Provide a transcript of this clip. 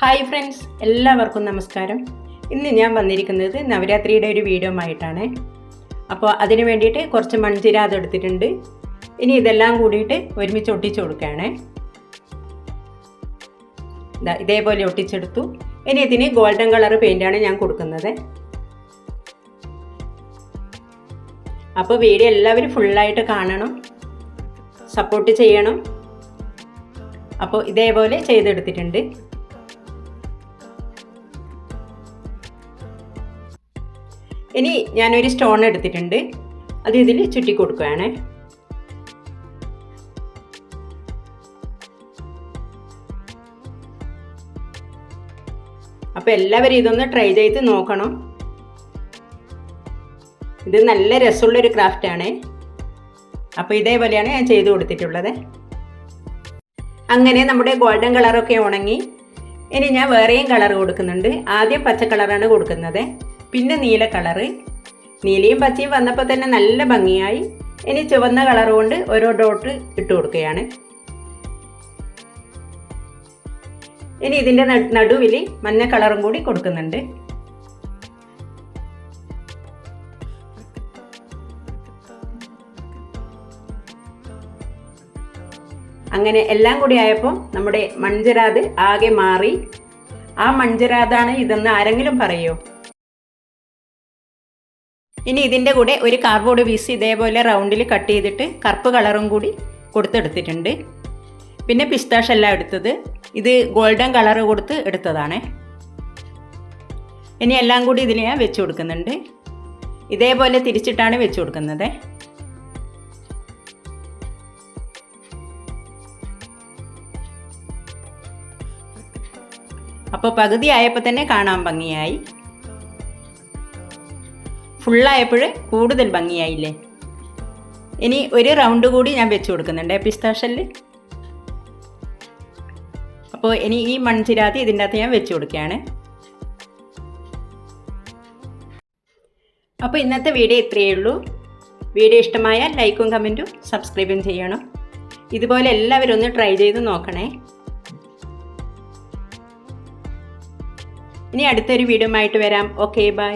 Hi friends, എല്ലാവർക്കും നമസ്കാരം. ഇന്ന് ഞാൻ വന്നിരിക്കുന്നത് നവരാത്രിയുടെ ഒരു വീഡിയോ ആയിട്ടാണ്. അപ്പോൾ അതിന് വേണ്ടിയിട്ട് കുറച്ച് മൺചിരാത് എടുത്തിട്ടുണ്ട്. ഇനി ഇതെല്ലാം കൂടിയിട്ട് ഒരുമിച്ച് ഒട്ടിച്ചു കൊടുക്കുകയാണ്. ഇതേപോലെ ഒട്ടിച്ചെടുത്തു. ഇനി ഇതിന് ഗോൾഡൻ കളർ പെയിൻ്റാണ് ഞാൻ കൊടുക്കുന്നത്. അപ്പോൾ വീഡിയോ എല്ലാവരും ഫുള്ളായിട്ട് കാണണം, സപ്പോർട്ട് ചെയ്യണം. അപ്പോൾ ഇതേപോലെ ചെയ്തെടുത്തിട്ടുണ്ട്. ഇനി ഞാനൊരു സ്റ്റോൺ എടുത്തിട്ടുണ്ട്, അത് ഇതിൽ ചുറ്റി കൊടുക്കുകയാണ്. അപ്പോൾ എല്ലാവരും ഇതൊന്ന് ട്രൈ ചെയ്ത് നോക്കണം. ഇത് നല്ല രസമുള്ളൊരു ക്രാഫ്റ്റാണ്. അപ്പോൾ ഇതേപോലെയാണ് ഞാൻ ചെയ്തു കൊടുത്തിട്ടുള്ളത്. അങ്ങനെ നമ്മുടെ ഗോൾഡൻ കളറൊക്കെ ഉണങ്ങി. ഇനി ഞാൻ വേറെയും കളർ കൊടുക്കുന്നുണ്ട്. ആദ്യം പച്ച കളറാണ് കൊടുക്കുന്നത്, പിന്നെ നീല കളറ്. നീലയും പച്ചയും വന്നപ്പോൾ തന്നെ നല്ല ഭംഗിയായി. ഇനി ചുവന്ന കളർ കൊണ്ട് ഓരോ ഡോട്ട് ഇട്ട് കൊടുക്കുകയാണ്. ഇനി ഇതിൻ്റെ നടുവിൽ മഞ്ഞ കളറും കൂടി കൊടുക്കുന്നുണ്ട്. അങ്ങനെ എല്ലാം കൂടി ആയപ്പോൾ നമ്മുടെ മൺചിരാത് ആകെ മാറി. ആ മൺചിരാതാണ് ഇതെന്ന് ആരെങ്കിലും പറയുമോ? ഇനി ഇതിൻ്റെ കൂടെ ഒരു കാർഡ്ബോർഡ് പീസ് ഇതേപോലെ റൗണ്ടിൽ കട്ട് ചെയ്തിട്ട് കറുപ്പ് കളറും കൂടി കൊടുത്തെടുത്തിട്ടുണ്ട്. പിന്നെ പിസ്താഷെല്ലാം എടുത്തത്, ഇത് ഗോൾഡൻ കളർ കൊടുത്ത് എടുത്തതാണ്. ഇനി എല്ലാം കൂടി ഇതിൽ ഞാൻ വെച്ച് കൊടുക്കുന്നുണ്ട്. ഇതേപോലെ തിരിച്ചിട്ടാണ് വെച്ച് കൊടുക്കുന്നത്. അപ്പോൾ പകുതി ആയപ്പോൾ തന്നെ കാണാൻ ഭംഗിയായി. ഫുള്ളായപ്പോൾ കൂടുതൽ ഭംഗിയായില്ലേ. ഇനി ഒരു റൗണ്ട് കൂടി ഞാൻ വെച്ച് കൊടുക്കുന്നുണ്ട് പിസ്താഷെല്ല്. അപ്പോൾ ഇനി ഈ മൺചിരാതി ഇതിൻ്റെ അകത്ത് ഞാൻ വെച്ച് കൊടുക്കുകയാണ്. അപ്പോൾ ഇന്നത്തെ വീഡിയോ ഇത്രയേ ഉള്ളൂ. വീഡിയോ ഇഷ്ടമായാൽ ലൈക്കും കമൻറ്റും സബ്സ്ക്രൈബും ചെയ്യണം. ഇതുപോലെ എല്ലാവരും ഒന്ന് ട്രൈ ചെയ്ത് നോക്കണേ. ഇനി അടുത്തൊരു വീഡിയോ ആയിട്ട് വരാം. Okay, by.